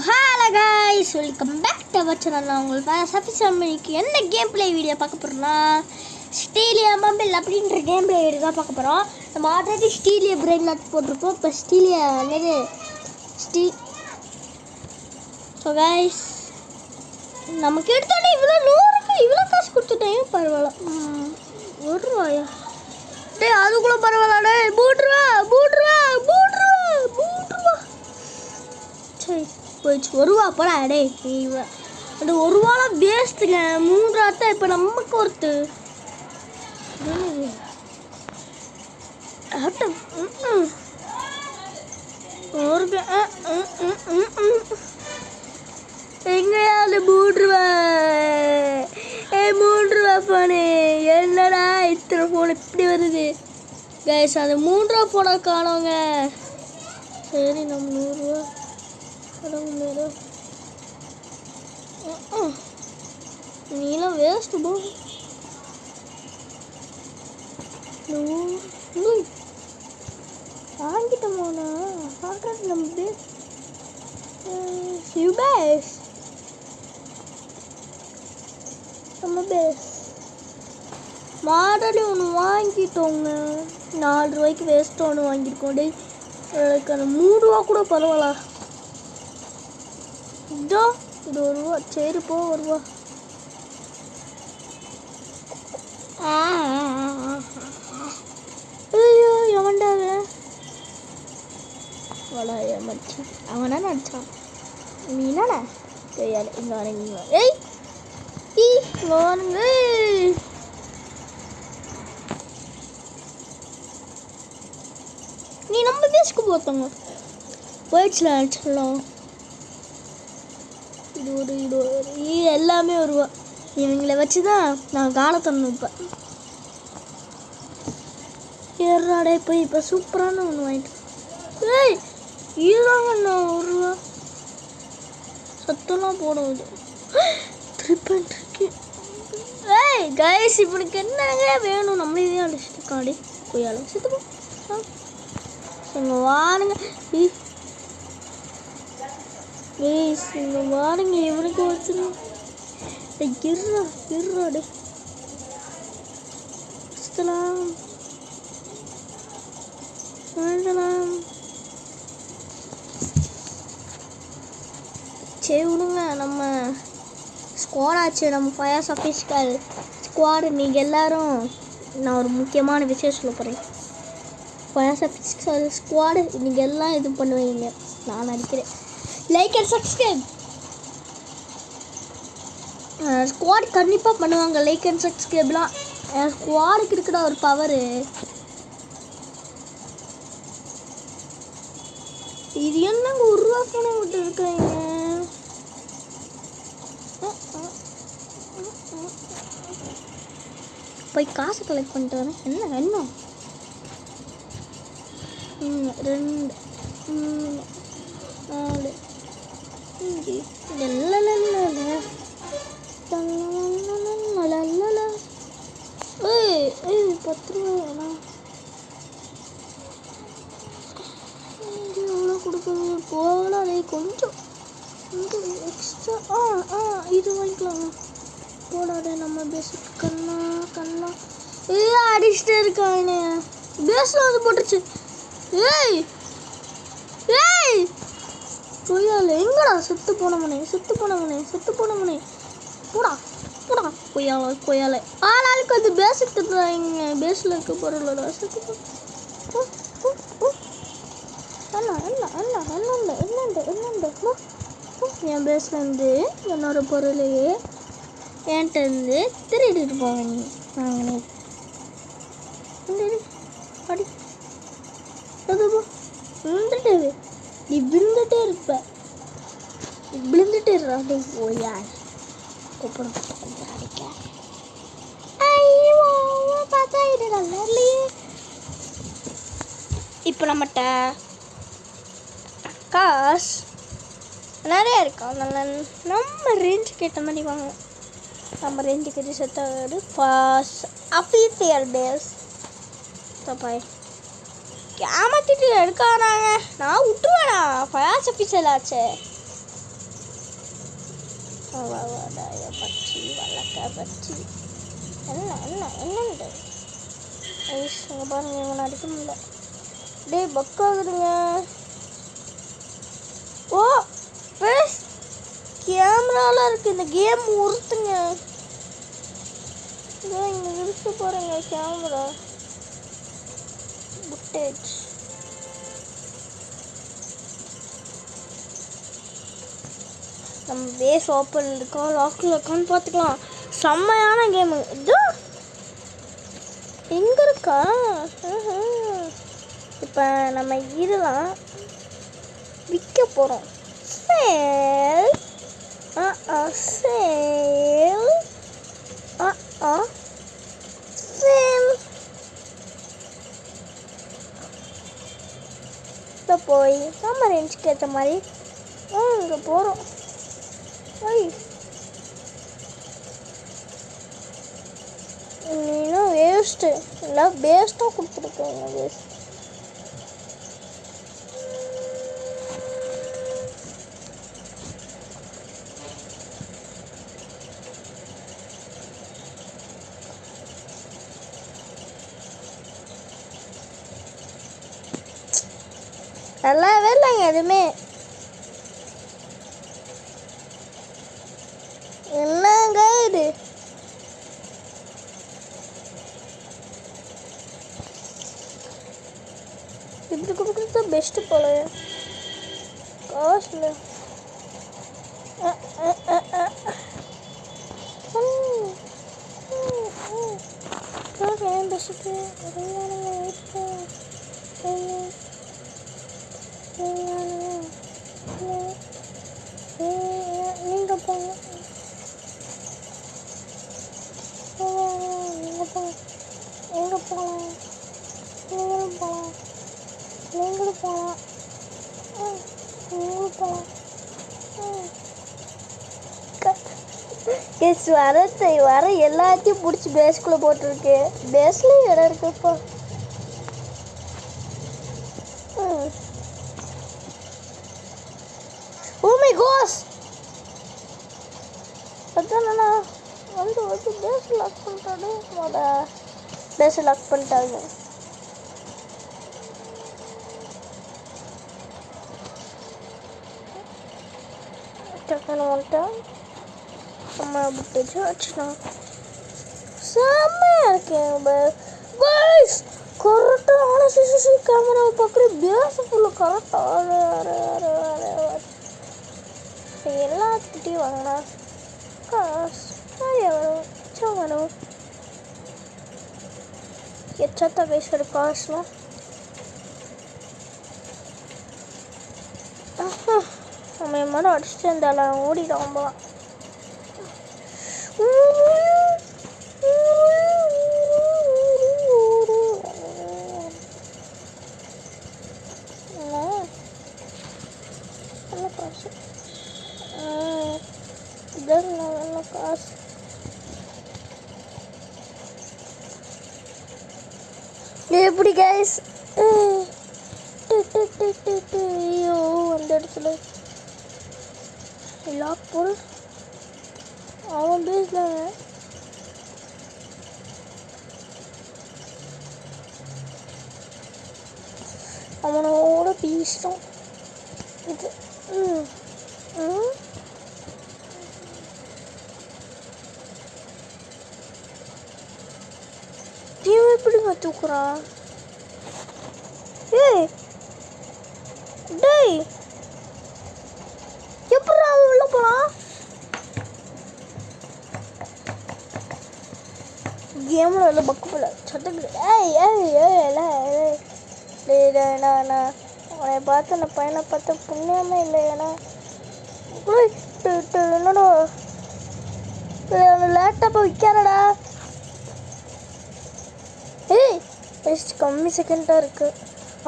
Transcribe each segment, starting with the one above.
Hello guys, welcome back to our channel. நான் உங்களுக்கு சஃபிஷியன்ட்க்கு என்ன கேம் பிளே வீடியோ பார்க்க போகிறோம்னா, ஸ்டீலியா மொபைல் அப்படின்ற கேம் பிளே வீடியோ தான் பார்க்க போகிறோம். நம்ம ஆல்ரெடி ஸ்டீலியா பிரெயின் லாக் போட்டிருக்கோம். இப்போ ஸ்டீலியா என்னது ஸோ கைஸ், நமக்கு எடுத்தோடனே இவ்வளோ காசு கொடுத்துட்டேன். பரவாயில்ல, 1 ரூபாயா? டே அதுக்குள்ளே பரவாயில்ல. டே 3 ரூபா சரி போயிடுச்சு. 1 ரூபா போடா. டே அந்த 1 ரூபாலாம் வேஸ்ட்டுங்க. 3 ரூபா தான் இப்போ நமக்கு ஒருத்து. எங்கேயாவது 3 ரூபா 3 ரூபா ஃபோனு. என்னடா இத்தனை ஃபோன் இப்படி வருது கைஸ்? அது 3 ரூபா ஃபோனை காணோங்க. சரி, நம்ம 100 ரூபா நீலாம் வேஸ்ட் போ. வாங்கிட்டோமோண்ணா ஆல்ரெடி நம்ம பேஸ் நம்ம பேஸ் மாடலி ஒன்று வாங்கிட்டோங்க. 4 ரூபாய்க்கு வேஸ்ட்டு ஒன்று வாங்கியிருக்கோம். டே எனக்கு அந்த 3 ரூபா கூட பரவாயில்ல. இதோ இது 1 ரூபா. சரி போ, 1 ரூபா. ஐயோ எவன்டாவ வளைய மச்சி. அவனா நடிச்சான். நீ என்னடா தெரியாது. இங்கே வரீங்க. ஏய் இங்கே வாருங்க. நீ நம்ம பேசுக்கு போத்தவங்க போயிடுச்சுல சொல்லலாம். இது எல்லாமே 1 ரூபா. இவங்களை வச்சு தான் நான் காலத்தணும். இப்போ ஏறாடே போய் இப்போ சூப்பரான ஒன்று வாங்கிட்டு. ஏய் இதுதாங்கண்ணா 1 ரூபா. சத்தெல்லாம் போடுவது திருப்பி. ஏய் கைஸ், இவனுக்கு என்னங்க வேணும்? நம்மளே அடிச்சுட்டு காடி கொய்யால சுத்தப்போ இங்கே வாருங்க. ஏய் இங்கே வாருங்க. இவனுக்கு வச்சுருங்க. இருறாடே சுத்தலாம் வேண்டலாம். சரி விடுங்க. நம்ம ஸ்குவாடாச்சு. நம்ம ஃபயர்ஸ் அஃபிஷியல் ஸ்குவாடு. நீங்கள் எல்லோரும் நான் ஒரு முக்கியமான விஷயம் சொல்ல போகிறேன். ஃபயர்ஸ் அஃபிஷியல் ஸ்குவாடு நீங்கள் எல்லாம் இது பண்ணுவீங்க. நான் நடிக்கிறேன். Like and subscribe. ஸ்குவாட் கண்டிப்பாக பண்ணுவாங்க. லைக் அண்ட் சப்ஸ்கிரைப்லாம் ஸ்குவாடுக்கு இருக்கிற ஒரு பவரு. இது என்னங்க 1 ரூபா ஃபோனை விட்டு இருக்கிறீங்க? போய் காசு கலெக்ட் பண்ணிட்டு வரேன். என்ன 2 3 4 5 ஏய் 10 ரூபா எவ்வளோ கொடுக்குது? போகலாம். கொஞ்சம் எக்ஸ்ட்ரா. இது வாங்கிக்கலாம். போடாதே நம்ம பேசுக்கு கண்ணா. அடிச்சுட்டே இருக்காங்க. பேஸில் வந்து போட்டுருச்சு. ஏய் கொய்யால எங்கடா? செத்து போனவனே போடா கொய்யால ஆளாளுக்கு வந்து பேஸ் எடுத்துடுறாங்க. பேஸில் இருக்க பொருளோட செத்து போ. என் பேஸ்லேருந்து என்னோட பொருளையே என்கிட்ட இருந்து திருடிட்டு போவாங்க. நாங்கள் அடி நீ விழுந்துட்டே இருப்ப. விழுந்துட்டே இருறாடி போயா கூப்பிட அடிக்க. ஐயோ பார்த்தா இது நல்லா இல்லையே. இப்போ நம்மகிட்ட காசு நிறைய இருக்கா. நல்லா நம்ம ரேஞ்சுக்கு ஏற்ற மாதிரி வாங்க. நம்ம ரேஞ்சுக்கு செட்டாவது ஃபாஸ்ட் அஃபீஷியல் பேஸ் தப்பாய் ஏமாத்திட்டு எடுக்கானாங்க. நான் விட்டுருவேண்ணா. ஃபயர்ஸ் அஃபீஷியல் ஆச்சு. பச்சி வழக்க பச்சி என்னண்டு இங்கே பாருங்க இவனை அடிக்க முடியல. டே பக் ஆகுதுங்க. ஓ பேஸ் கேமராலாம் இருக்குது. இந்த கேம் உறுத்துங்க. இதோ இங்கே இருக்கு பாருங்க கேமரா புட்டேஜ். நம்ம பேஸ் ஓப்பன் இருக்கா லாக்கில் இருக்கான்னு பார்த்துக்கலாம். செம்மையான கேமு. இதோ எங்கே இருக்கா? இப்போ நம்ம இதெல்லாம் விற்க போகிறோம். Sale sale sale. இப்போ போய் நம்ம ரேஞ்சுக்கு ஏற்ற மாதிரி இங்கே போகிறோம். இன்னும் வேஸ்ட்டு எல்லாம் வேஸ்ட்டாக கொடுத்துருக்கேங்க. வேஸ்ட் நல்லாவே இல்லைங்க எதுவுமே. என்னங்க இது? இப்படி கொடுக்குறது பெஸ்ட்டு போல. காசுல பெஸ்ட்டு நீங்கள் போங்க. நீங்கள் போங்க. எங்கே போகலாம்? நீங்களும் போகலாம். நீங்களும் போகலாம். நீங்களும் போகலாம். வர எல்லாத்தையும் பிடிச்சி பேஸ்குள்ளே போட்டிருக்கு. பேஸ்லேயும் இடம் இருக்குப்பா. ஓ மை கோஸ். அதானண்ணா வந்து பேஸ் லாக் பண்ணிட்டாடு. பேஸ் லாக் பண்ணிட்டாங்க. டக்குன்னு வந்துட்டேன். அம்மா விட்டு வச்சுனா செம்மையாக இருக்கேன். பாய்ஸ் கரெக்டான சிசிசி கேமராவை பார்க்குறேன். பேஸ் ஃபுல்லாக கரெக்டாக எல்லாத்துக்கிட்டையும் வாங்கினா காசு நிறைய வரும். மிச்சம் வரும். எச்சா பேசுகிற காசுலாம் நம்ம மாதிரி அடிச்சுட்டு இருந்தாலும் ஓடிடும் போகலாம். நல்ல காசு நல்ல காசு. எப்படி கைஸ்? ஐயோ அந்த இடத்துல லாக் போல் அவன் பேசலாங்க. அவனோட பேசிட்டோம். இது தீவை எப்படிங்க தூக்குறான்? ஏய் டேய் எப்படி அவன் உள்ள போறான்? கேமில் எல்லாம் பக்கு போல சத்தம். ஏய் ஏய் ஏய் அவனை பார்த்து அந்த பையனை பார்த்து புண்ணியமே இல்லை. ஏன்னா என்னடா லேப்டாப்பை விற்காரடா. ஏய் பெஸ்ட் கம்மி செகண்டாக இருக்குது.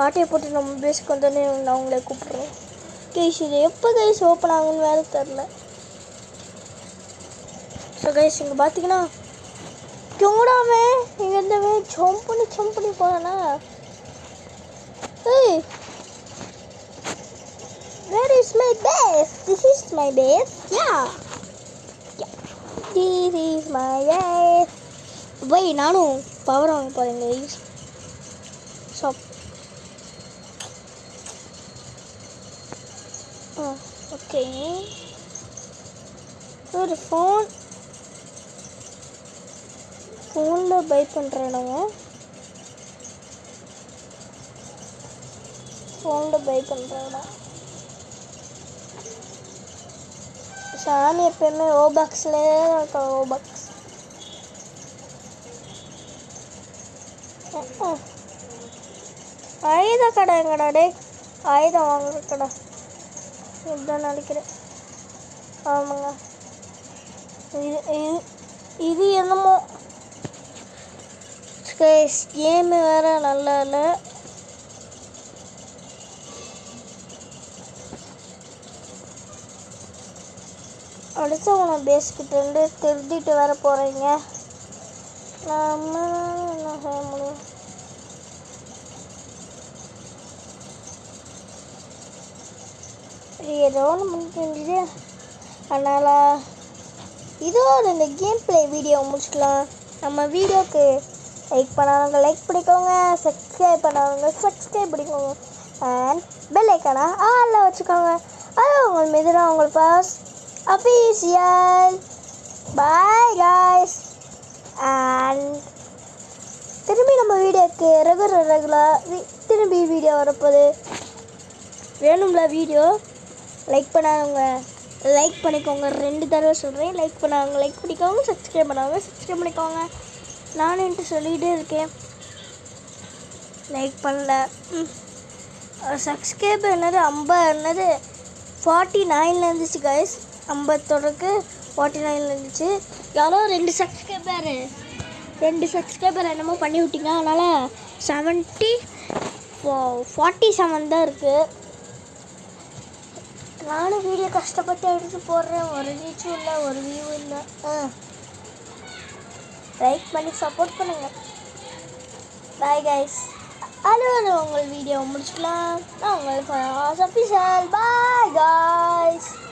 ஆட்டையை போட்டு நம்ம பேஸுக்கு வந்தோடனே நான் அவங்களே கூப்பிட்றோம். கைஸ் இது எப்போ கைஸ் ஓப்பன் ஆகுன்னு வேறு தெரில. ஸோ கைஸ் இங்கே பார்த்தீங்கன்னா கியூடாமே இங்கே இருந்தவே ஜம்ப் பண்ணி போகிறேன்னா. ஏய் where is my base? This is my base. Yeah. This is my life. போய் நானும் பவர் வாங்க போகிறேங்க கைஸ். ஷாப். ஓகே, ஒரு ஃபோனில் பை பண்ணுறேனுங்க. ஃபோனில் பை பண்ணுறேன்னா சாமி எப்பயுமே ஓபாக்ஸ்லேயே இருக்கா. ஓபாக்ஸ் ஆயுத கடை எங்கடா டே? ஆயுதம் வாங்குற கடை இதுதான் நினைக்கிறேன். ஆமாங்க, இது என்னமோ கேமு வேறு நல்லா இல்லை. அடுத்தவங்க பேஸ்கிட்ட இருந்து திருத்திட்டு வேற போகிறீங்க. நம்ம என்ன செய்ய முடியும்? ஏதோ ஒன்று முடிஞ்சு, அதனால் இதோட இந்த கேம் பிளே வீடியோ முடிச்சுக்கலாம். நம்ம வீடியோக்கு லைக் பண்ணாதவங்க லைக் பண்ணிக்கோங்க, சப்ஸ்கிரைப் பண்ணாதவங்க சப்ஸ்கிரைப் பண்ணிக்கோங்க, அண்ட் பெல் ஐக்கானா ஆளில் வச்சுக்கோங்க. அது உங்கள் மீது தான் உங்கள் pass official. Bye guys. And திரும்பி நம்ம வீடியோக்கு ரெகுலராக திரும்பி வீடியோ வரப்போகுது. வேணும்ல வீடியோ லைக் பண்ணாதவங்க லைக் பண்ணிக்கோங்க. 2 தடவை சொல்கிறேன். லைக் பண்ணாதவங்க லைக் பண்ணிக்கோங்க, சப்ஸ்கிரைப் பண்ணாதவங்க சப்ஸ்கிரைப் பண்ணிக்கோங்க. நானும் என்கிட்ட சொல்லிகிட்டே இருக்கேன், லைக் பண்ணல. சப்ஸ்கிரைபர் என்னது 49 இருந்துச்சு கைஸ். 50 49 இருந்துச்சு. யாரோ 2 சப்ஸ்கிரைபர் என்னமோ பண்ணி விட்டீங்க. அதனால் 47 தான் இருக்குது. நானும் வீடியோ கஷ்டப்பட்டு எடுத்து போடுறேன். ஒரு ரீச்சும் இல்லை, ஒரு வியூ இல்லை. லைக் பண்ணி சப்போர்ட் பண்ணுங்கள். Bye guys. அது உங்கள் வீடியோ முடிச்சுக்கலாம். நான் உங்கள் ஆஃபீஷியல். Bye guys.